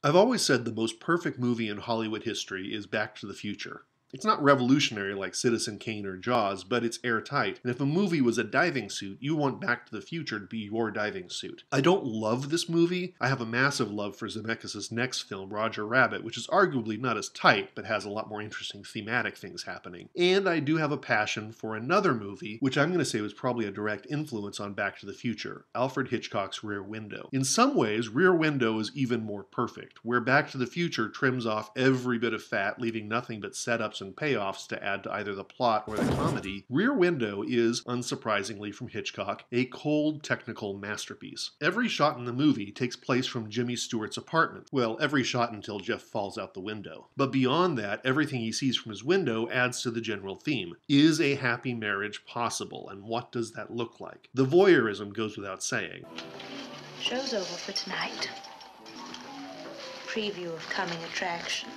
I've always said the most perfect movie in Hollywood history is Back to the Future. It's not revolutionary like Citizen Kane or Jaws, but it's airtight. And if a movie was a diving suit, you want Back to the Future to be your diving suit. I don't love this movie. I have a massive love for Zemeckis' next film, Roger Rabbit, which is arguably not as tight, but has a lot more interesting thematic things happening. And I do have a passion for another movie, which I'm going to say was probably a direct influence on Back to the Future, Alfred Hitchcock's Rear Window. In some ways, Rear Window is even more perfect, where Back to the Future trims off every bit of fat, leaving nothing but setups and payoffs to add to either the plot or the comedy. Rear Window is, unsurprisingly from Hitchcock, a cold technical masterpiece. Every shot in the movie takes place from Jimmy Stewart's apartment. Well, every shot until Jeff falls out the window. But beyond that, everything he sees from his window adds to the general theme. Is a happy marriage possible, and what does that look like? The voyeurism goes without saying. Show's over for tonight. Preview of coming attractions.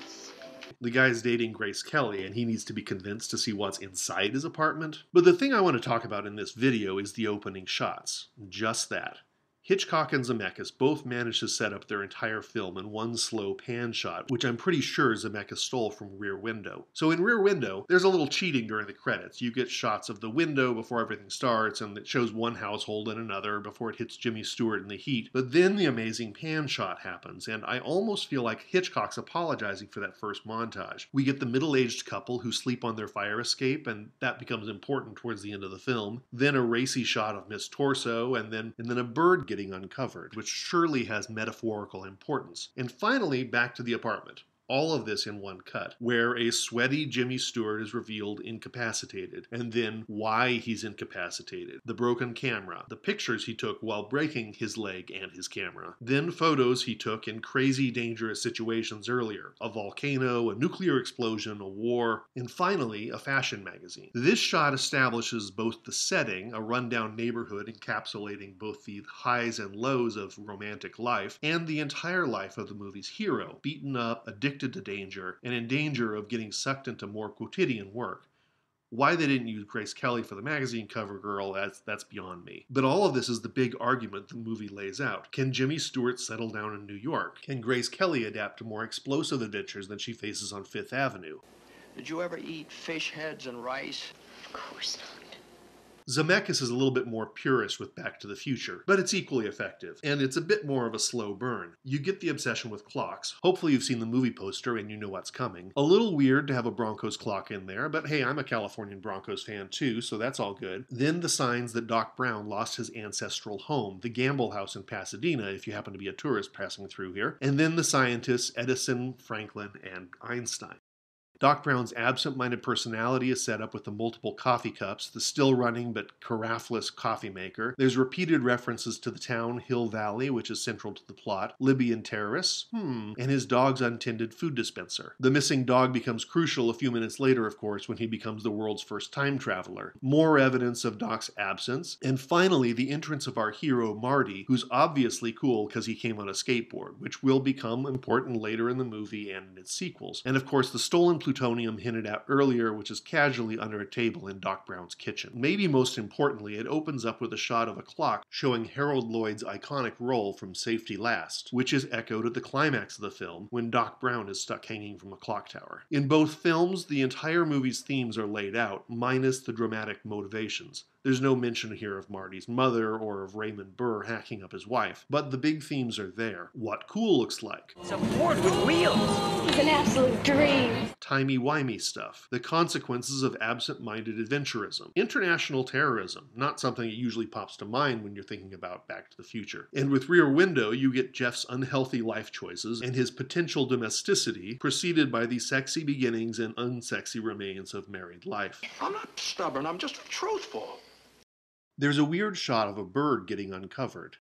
The guy's dating Grace Kelly, and he needs to be convinced to see what's inside his apartment. But the thing I want to talk about in this video is the opening shots. Just that. Hitchcock and Zemeckis both managed to set up their entire film in one slow pan shot, which I'm pretty sure Zemeckis stole from Rear Window. So in Rear Window, there's a little cheating during the credits. You get shots of the window before everything starts, and it shows one household and another before it hits Jimmy Stewart in the heat. But then the amazing pan shot happens, and I almost feel like Hitchcock's apologizing for that first montage. We get the middle-aged couple who sleep on their fire escape, and that becomes important towards the end of the film. Then a racy shot of Miss Torso, and then a bird getting uncovered, which surely has metaphorical importance. And finally, back to the apartment. All of this in one cut, where a sweaty Jimmy Stewart is revealed incapacitated, and then why he's incapacitated, the broken camera, the pictures he took while breaking his leg and his camera, then photos he took in crazy dangerous situations earlier, a volcano, a nuclear explosion, a war, and finally a fashion magazine. This shot establishes both the setting, a rundown neighborhood encapsulating both the highs and lows of romantic life, and the entire life of the movie's hero, beaten up, addicted to danger, and in danger of getting sucked into more quotidian work. Why they didn't use Grace Kelly for the magazine cover girl, that's beyond me. But all of this is the big argument the movie lays out. Can Jimmy Stewart settle down in New York? Can Grace Kelly adapt to more explosive adventures than she faces on Fifth Avenue? Did you ever eat fish heads and rice? Of course not. Zemeckis is a little bit more purist with Back to the Future, but it's equally effective, and it's a bit more of a slow burn. You get the obsession with clocks. Hopefully you've seen the movie poster and you know what's coming. A little weird to have a Broncos clock in there, but hey, I'm a Californian Broncos fan too, so that's all good. Then the signs that Doc Brown lost his ancestral home, the Gamble House in Pasadena, if you happen to be a tourist passing through here. And then the scientists Edison, Franklin, and Einstein. Doc Brown's absent-minded personality is set up with the multiple coffee cups, the still-running but carafeless coffee maker. There's repeated references to the town Hill Valley, which is central to the plot, Libyan terrorists, and his dog's untended food dispenser. The missing dog becomes crucial a few minutes later, of course, when he becomes the world's first time traveler. More evidence of Doc's absence. And finally, the entrance of our hero, Marty, who's obviously cool because he came on a skateboard, which will become important later in the movie and in its sequels. And of course, the stolen plutonium hinted at earlier, which is casually under a table in Doc Brown's kitchen. Maybe most importantly, it opens up with a shot of a clock showing Harold Lloyd's iconic role from Safety Last, which is echoed at the climax of the film when Doc Brown is stuck hanging from a clock tower. In both films, the entire movie's themes are laid out, minus the dramatic motivations. There's no mention here of Marty's mother or of Raymond Burr hacking up his wife, but the big themes are there. What cool looks like. It's a Ford with wheels. It's an absolute dream. Timey-wimey stuff. The consequences of absent-minded adventurism. International terrorism. Not something that usually pops to mind when you're thinking about Back to the Future. And with Rear Window, you get Jeff's unhealthy life choices and his potential domesticity, preceded by the sexy beginnings and unsexy remains of married life. I'm not stubborn, I'm just truthful. There's a weird shot of a bird getting uncovered.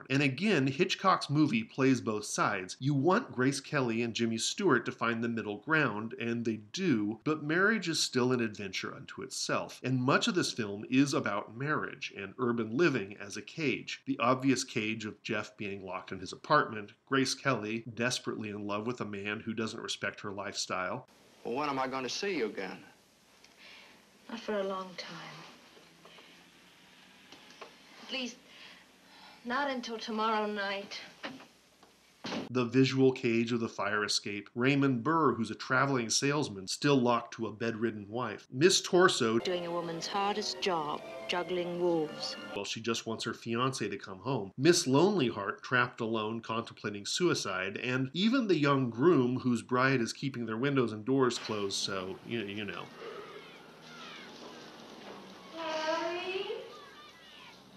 And again, Hitchcock's movie plays both sides. You want Grace Kelly and Jimmy Stewart to find the middle ground, and they do, but marriage is still an adventure unto itself. And much of this film is about marriage and urban living as a cage. The obvious cage of Jeff being locked in his apartment, Grace Kelly desperately in love with a man who doesn't respect her lifestyle. Well, when am I going to see you again? Not for a long time. At least, not until tomorrow night. The visual cage of the fire escape. Raymond Burr, who's a traveling salesman, still locked to a bedridden wife. Miss Torso, Doing a woman's hardest job, juggling wolves. well, she just wants her fiancé to come home. Miss Lonely Heart, trapped alone, contemplating suicide. And even the young groom, whose bride is keeping their windows and doors closed, so, you know.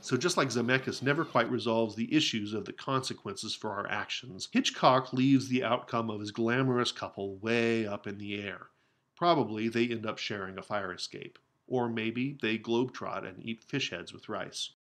So just like Zemeckis never quite resolves the issues of the consequences for our actions, Hitchcock leaves the outcome of his glamorous couple way up in the air. Probably they end up sharing a fire escape. Or maybe they globetrot and eat fish heads with rice.